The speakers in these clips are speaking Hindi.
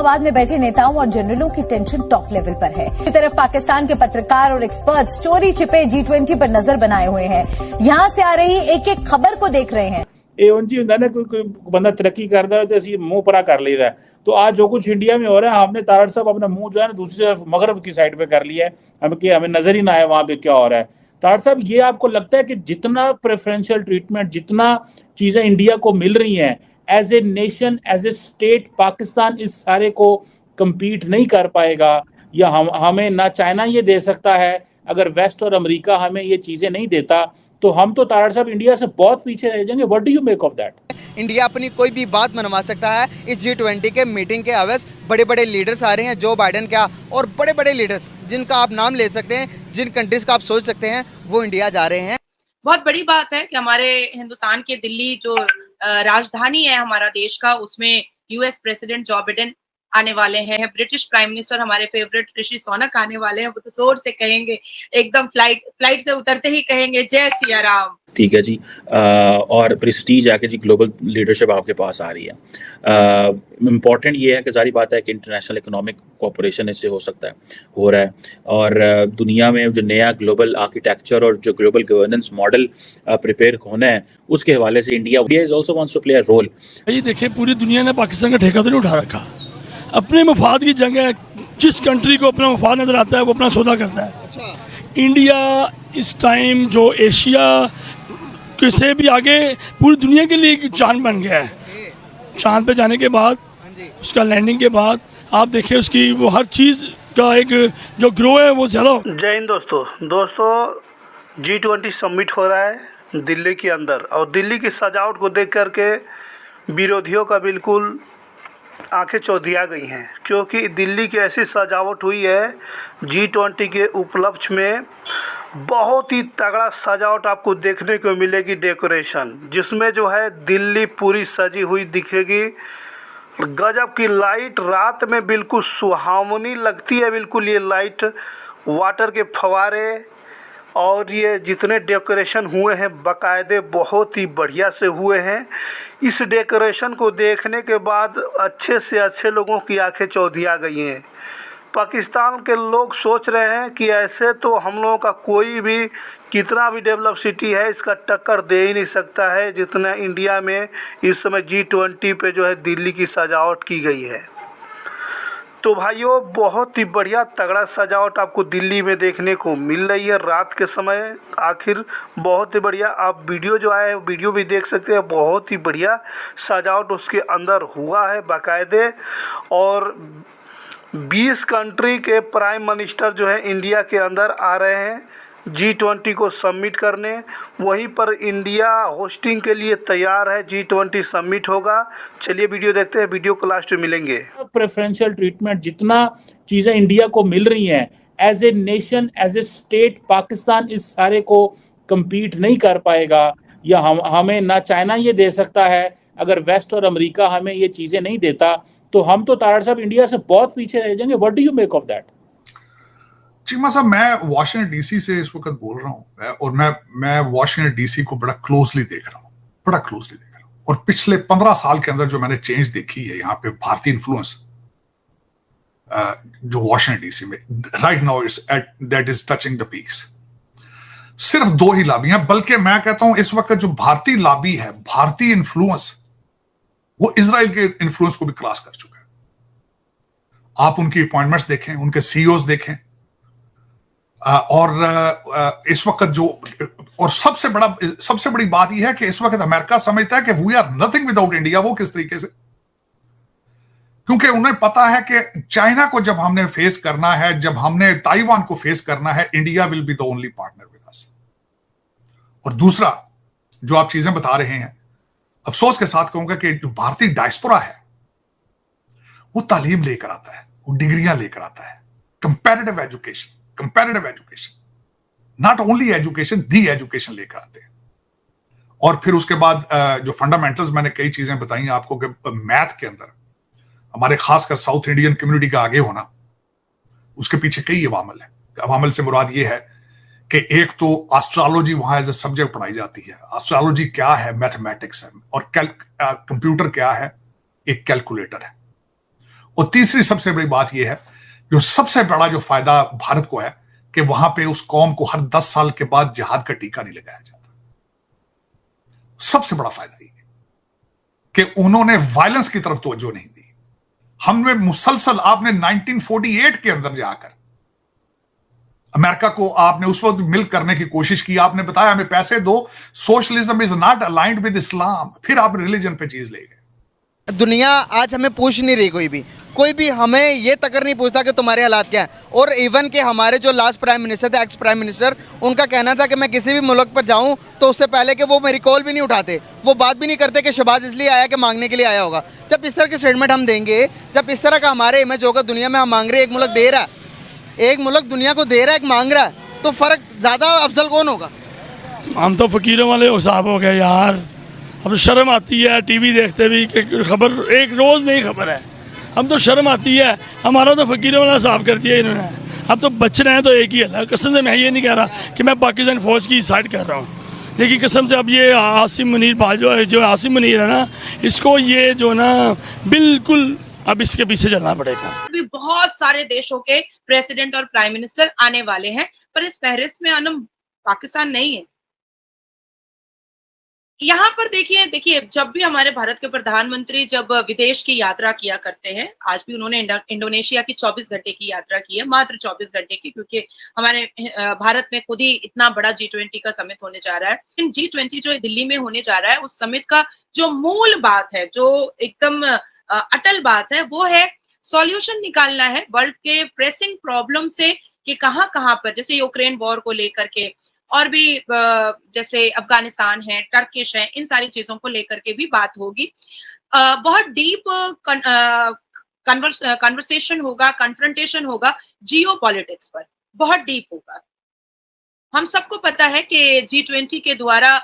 इस्लामाबाद में बैठे नेताओं और जनरलों की टेंशन टॉप लेवल पर है। इसी तरफ पाकिस्तान के पत्रकार और एक्सपर्ट्स चोरी छिपे G20 पर नजर बनाए हुए हैं। यहां से आ रही एक एक खबर को देख रहे हैं। ਇਹ ਉਂਝ ਹੀ ਹੁੰਦਾ ਨਾ ਕੋਈ ਬੰਦਾ ਤਰੱਕੀ ਕਰਦਾ है तो ਅਸੀਂ मुंह परा कर लेता है। तो आज जो कुछ इंडिया में हो रहा है, हमने तारड़ साहब अपना मुंह जो है ना दूसरी तरफ मगरब की साइड पे कर लिया है, हमें नजर ही ना आए वहां पे क्या हो रहा है। तारड़ साहब, ये आपको लगता है कि जितना प्रेफरेंशियल ट्रीटमेंट, जितना चीजें इंडिया को मिल रही हैं as a nation, as a state, Pakistan इस सारे को कम्पीट नहीं कर पाएगा, या हमें ना चाइना ये दे सकता है? अगर वेस्ट और अमेरिका हमें ये चीजें नहीं देता तो हम तो तारड़ साहब इंडिया से बहुत पीछे रह जाएंगे। What do you make of that? India अपनी कोई भी बात मनवा सकता है। इस G20 के मीटिंग के अवैस बड़े बड़े लीडर्स आ रहे हैं, जो बाइडेन क्या और बड़े बड़े लीडर्स जिनका आप नाम ले सकते हैं, जिन कंट्रीज का आप सोच सकते हैं, वो इंडिया जा रहे हैं। बहुत बड़ी बात है कि हमारे हिंदुस्तान के दिल्ली जो राजधानी है हमारा देश का, उसमें US प्रेसिडेंट जो बाइडेन आने वाले हैं। ब्रिटिश प्राइम मिनिस्टर हमारे फेवरेट ऋषि सोनक आने वाले हैं। वो तो जोर से कहेंगे, एकदम फ्लाइट से उतरते ही कहेंगे जय सिया राम। ठीक है जी। और प्रेस्टीज आके जी ग्लोबल लीडरशिप आपके पास आ रही है। इम्पॉर्टेंट ये है कि सारी बात है कि इंटरनेशनल इकोनॉमिक कोऑपरेशन इससे हो सकता है, हो रहा है, और दुनिया में जो नया ग्लोबल आर्किटेक्चर और जो ग्लोबल गवर्नेंस मॉडल प्रिपेयर होना है, उसके हवाले से India is also wants to play a role. ये देखिए, पूरी दुनिया ने पाकिस्तान का ठेका तो नहीं उठा रखा। अपने मफाद की जंग है, जिस कंट्री को अपना मफाद नजर आता है वो अपना सौदा करता है। इंडिया इस टाइम जो एशिया से भी आगे पूरी दुनिया के लिए एक जान बन गया है। चांद पे जाने के बाद, उसका लैंडिंग के बाद आप देखिए उसकी वो हर चीज़ का एक जो ग्रो है वो ज़्यादा हो। जय हिंद दोस्तों, G20 समिट हो रहा है दिल्ली के अंदर, और दिल्ली की सजावट को देख करके विरोधियों का बिल्कुल आंखें चौधिया गई हैं, क्योंकि दिल्ली की ऐसी सजावट हुई है G20 के उपलक्ष्य में। बहुत ही तगड़ा सजावट आपको देखने को मिलेगी, डेकोरेशन, जिसमें जो है दिल्ली पूरी सजी हुई दिखेगी। गजब की लाइट, रात में बिल्कुल सुहावनी लगती है बिल्कुल ये लाइट, वाटर के फव्वारे, और ये जितने डेकोरेशन हुए हैं बाकायदे बहुत ही बढ़िया से हुए हैं। इस डेकोरेशन को देखने के बाद अच्छे से अच्छे लोगों की आंखें चौधिया गई हैं। पाकिस्तान के लोग सोच रहे हैं कि ऐसे तो हम लोगों का कोई भी कितना भी डेवलप सिटी है इसका टक्कर दे ही नहीं सकता है, जितना इंडिया में इस समय G20 पे जो है दिल्ली की सजावट की गई है। तो भाइयों, बहुत ही बढ़िया तगड़ा सजावट आपको दिल्ली में देखने को मिल रही है रात के समय। आखिर बहुत ही बढ़िया, आप वीडियो जो आया है वीडियो भी देख सकते हैं। बहुत ही बढ़िया सजावट उसके अंदर हुआ है बाकायदे, और 20 कंट्री के प्राइम मिनिस्टर जो है इंडिया के अंदर आ रहे हैं G20 को सबमिट करने। वहीं पर इंडिया होस्टिंग के लिए तैयार है, G20 सबमिट होगा। चलिए वीडियो देखते हैं, वीडियो को लास्ट में मिलेंगे। प्रेफरेंशियल ट्रीटमेंट, जितना चीजें इंडिया को मिल रही हैं as a nation, as a state, Pakistan इस सारे को कम्पीट नहीं कर पाएगा, या हमें ना चाइना ये दे सकता है। अगर वेस्ट और अमेरिका हमें ये चीजें नहीं देता तो हम तो तारड़ साहब इंडिया से बहुत पीछे रह जाएंगे। What do you make of that? Cheema साहब, मैं वॉशिंगटन डीसी से इस वक्त बोल रहा हूँ, और मैं वॉशिंगटन डीसी को बड़ा क्लोजली देख रहा हूँ, और पिछले 15 साल के अंदर जो मैंने चेंज देखी है यहाँ पे भारतीय इन्फ्लुएंस जो वॉशिंगटन डीसी में right now that is touching the peaks. सिर्फ 2 ही लॉबी हैं, बल्कि मैं कहता हूं इस वक्त जो भारतीय लॉबी है, भारतीय इन्फ्लुएंस, वो इजराइल के इन्फ्लुएंस को भी क्रॉस कर चुका है। आप उनकी अपॉइंटमेंट्स देखें, उनके सीईओज देखें, और इस वक्त जो, और सबसे बड़ी बात यह है कि इस वक्त अमेरिका समझता है कि we are nothing without India. वो किस तरीके से? क्योंकि उन्हें पता है कि चाइना को जब हमने फेस करना है, जब हमने ताइवान को फेस करना है, India will be the only partner with us. और दूसरा जो आप चीजें बता रहे हैं, अफसोस के साथ कहूंगा कि जो भारतीय डायस्पोरा है वो तालीम लेकर आता है, वो डिग्रियां लेकर आता है, comparative education, not only education, the education लेकर आते हैं। और फिर उसके बाद जो फंडामेंटल्स, मैंने कई चीजें बताई आपको कि मैथ के अंदर हमारे खासकर साउथ इंडियन कम्युनिटी का आगे होना, उसके पीछे कई अवामल है। अवामल से मुराद ये है कि एक तो एस्ट्रोलॉजी वहां एज ए सब्जेक्ट पढ़ाई जाती है। एस्ट्रोलॉजी क्या है? मैथमेटिक्स है, और कंप्यूटर क्या है? एक कैलकुलेटर है। और तीसरी सबसे बड़ी बात यह है, जो सबसे बड़ा जो फायदा भारत को है, कि वहां पे उस कौम को हर 10 साल के बाद जिहाद का टीका नहीं लगाया जाता। सबसे बड़ा फायदा ये कि उन्होंने वायलेंस की तरफ तवज्जो नहीं दी। हमने मुसलसल, आपने 1948 के अंदर जाकर अमेरिका को आपने उस वक्त मिल करने की कोशिश की, आपने बताया हमें पैसे दो, socialism is not aligned with इस्लाम, फिर आप रिलीजन पे चीज ले गए। दुनिया आज हमें पूछ नहीं रही, कोई भी हमें ये तक नहीं पूछता कि तुम्हारे हालात क्या है। और इवन के हमारे जो लास्ट प्राइम मिनिस्टर थे, एक्स प्राइम मिनिस्टर, उनका कहना था कि मैं किसी भी मुल्क पर जाऊं तो उससे पहले कि वो मेरी कॉल भी नहीं उठाते, वो बात भी नहीं करते कि शहबाज इसलिए आया कि मांगने के लिए आया होगा। जब इस तरह के स्टेटमेंट हम देंगे, जब इस तरह का हमारे इमेज होगा दुनिया में, हम मांग रहे, एक मुल्क दे रहा है, एक मुल्क दुनिया को दे रहा है, एक मांग रहा है, तो फ़र्क ज़्यादा अफजल कौन होगा? हम तो फ़कीरों वाले हिसाब हो गए यार। अब तो शर्म आती है टीवी देखते भी कि खबर एक रोज़ नहीं खबर है, हम तो शर्म आती है। हमारा तो फ़कीरों वाला हिसाब कर दिया इन्होंने। अब तो बच रहे हैं तो एक ही है। कसम से मैं ये नहीं कह रहा कि मैं पाकिस्तान फ़ौज की साइड कर रहा हूँ, लेकिन कसम से अब ये आसिम मुनीर जो आसिम मुनीर है ना, इसको ये जो ना बिल्कुल अब इसके पीछे चलना पड़ेगा। भी बहुत सारे देशों के प्रेसिडेंट और प्राइम मिनिस्टर आने वाले हैं, पर इस फहरिस्त में अनम पाकिस्तान नहीं है। यहाँ पर देखिए जब भी हमारे भारत के प्रधानमंत्री जब विदेश की यात्रा किया करते हैं, आज भी उन्होंने इंडोनेशिया की 24 घंटे की यात्रा की है, मात्र 24 घंटे की, क्योंकि हमारे भारत में खुद ही इतना बड़ा G20 का समिट होने जा रहा है। लेकिन G20 जो दिल्ली में होने जा रहा है, उस समिट का जो मूल बात है, जो एकदम अटल बात है, वो है सॉल्यूशन निकालना है वर्ल्ड के प्रेसिंग प्रॉब्लम से, कि कहाँ कहाँ पर, जैसे यूक्रेन वॉर को लेकर के, और भी जैसे अफगानिस्तान है, टर्किश है, इन सारी चीजों को लेकर के भी बात होगी। बहुत डीप कन्वर्सेशन होगा, कन्फ्रंटेशन होगा जियो पॉलिटिक्स पर, बहुत डीप होगा। हम सबको पता है कि G20 के द्वारा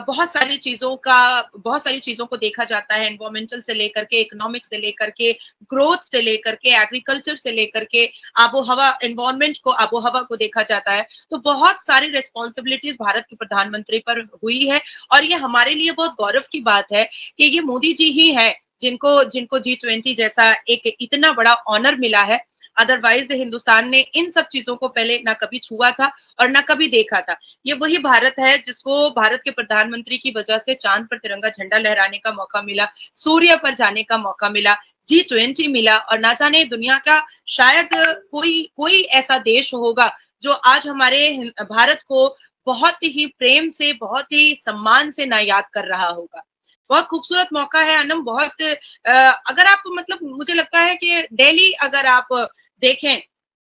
बहुत सारी चीजों को देखा जाता है, एनवायरमेंटल से लेकर के, इकोनॉमिक से लेकर के, ग्रोथ से लेकर के, एग्रीकल्चर से लेकर के, आबो हवा, एनवायरमेंट को, आबो हवा को देखा जाता है। तो बहुत सारी रिस्पॉन्सिबिलिटीज भारत के प्रधानमंत्री पर हुई है, और ये हमारे लिए बहुत गौरव की बात है कि ये मोदी जी ही है जिनको G20 जैसा एक इतना बड़ा ऑनर मिला है। अदरवाइज हिंदुस्तान ने इन सब चीजों को पहले ना कभी छुआ था और ना कभी देखा था। ये वही भारत है जिसको भारत के प्रधानमंत्री की वजह से चांद पर तिरंगा झंडा लहराने का मौका मिला, सूर्य पर जाने का मौका मिला, G20 मिला, और ना जाने दुनिया का शायद कोई ऐसा देश होगा जो आज हमारे भारत को बहुत ही प्रेम से, बहुत ही सम्मान से ना याद कर रहा होगा। बहुत खूबसूरत मौका है अनम। बहुत अगर आप, मतलब मुझे लगता है कि दिल्ली अगर आप देखें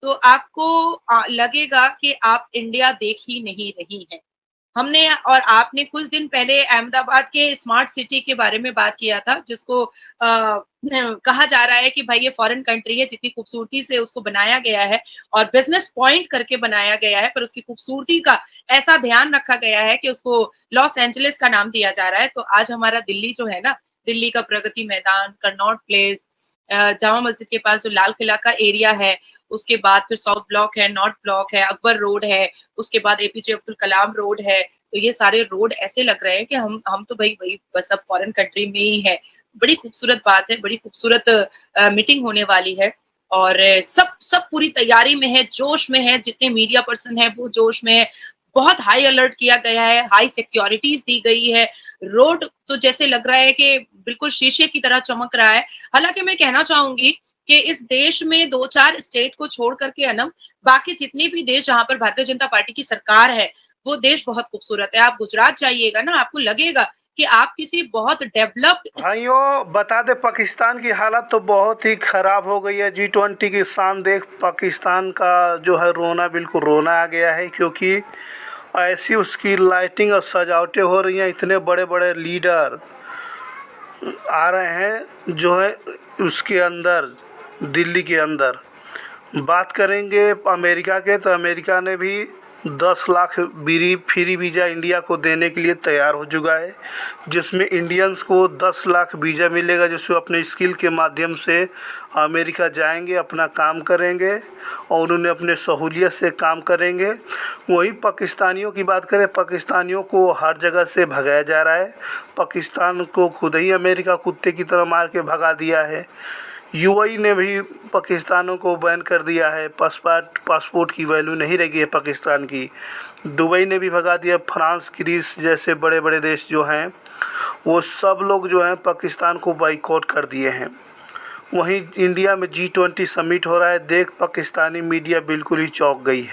तो आपको लगेगा कि आप इंडिया देख ही नहीं रही हैं। हमने और आपने कुछ दिन पहले अहमदाबाद के स्मार्ट सिटी के बारे में बात किया था, जिसको कहा जा रहा है कि भाई ये फॉरेन कंट्री है, जितनी खूबसूरती से उसको बनाया गया है और बिजनेस पॉइंट करके बनाया गया है, पर उसकी खूबसूरती का ऐसा ध्यान रखा गया है कि उसको लॉस एंजलिस का नाम दिया जा रहा है। तो आज हमारा दिल्ली जो है ना, दिल्ली का प्रगति मैदान, कनॉट प्लेस, जामा मस्जिद के पास जो लाल किला का एरिया है, उसके बाद फिर साउथ ब्लॉक है, नॉर्थ ब्लॉक है, अकबर रोड है, उसके बाद APJ अब्दुल कलाम रोड है। तो ये सारे रोड ऐसे लग रहे हैं कि हम तो भाई वही बस अब फॉरेन कंट्री में ही है। बड़ी खूबसूरत बात है, बड़ी खूबसूरत मीटिंग होने वाली है, और सब पूरी तैयारी में है, जोश में है। जितने मीडिया पर्सन है वो जोश में है। बहुत हाई अलर्ट किया गया है, हाई सिक्योरिटीज दी गई है। रोड तो जैसे लग रहा है कि बिल्कुल शीशे की तरह चमक रहा है। हालांकि मैं कहना चाहूंगी कि इस देश में 2-4 स्टेट को छोड़ करके अनम, बाकी जितने भी देश जहां पर भारतीय जनता पार्टी की सरकार है, वो देश बहुत खूबसूरत है। आप गुजरात जाइएगा ना, आपको लगेगा कि आप किसी बहुत डेवलप्ड। भाइयों बता दे, पाकिस्तान की हालत तो बहुत ही खराब हो गई है। G20 की शान देख पाकिस्तान का जो है रोना, बिल्कुल रोना आ गया है, क्योंकि ऐसी उसकी लाइटिंग और सजावटें हो रही हैं। इतने बड़े बड़े लीडर आ रहे हैं जो है उसके अंदर, दिल्ली के अंदर। बात करेंगे अमेरिका के, तो अमेरिका ने भी 10 लाख फ्री वीज़ा इंडिया को देने के लिए तैयार हो चुका है, जिसमें इंडियंस को 10 लाख वीज़ा मिलेगा, जिसमें अपने स्किल के माध्यम से अमेरिका जाएंगे, अपना काम करेंगे और उन्हें अपने सहूलियत से काम करेंगे। वहीं पाकिस्तानियों की बात करें, पाकिस्तानियों को हर जगह से भगाया जा रहा है। पाकिस्तान को खुद ही अमेरिका कुत्ते की तरह मार के भगा दिया है। यूएई ने भी पाकिस्तानों को बैन कर दिया है, पासपोर्ट की वैल्यू नहीं रह गई है पाकिस्तान की। दुबई ने भी भगा दिया। फ्रांस, ग्रीस जैसे बड़े बड़े देश जो हैं वो सब लोग जो हैं पाकिस्तान को बाइकआउट कर दिए हैं। वहीं इंडिया में G20 समिट हो रहा है, देख पाकिस्तानी मीडिया बिल्कुल ही चौंक गई है।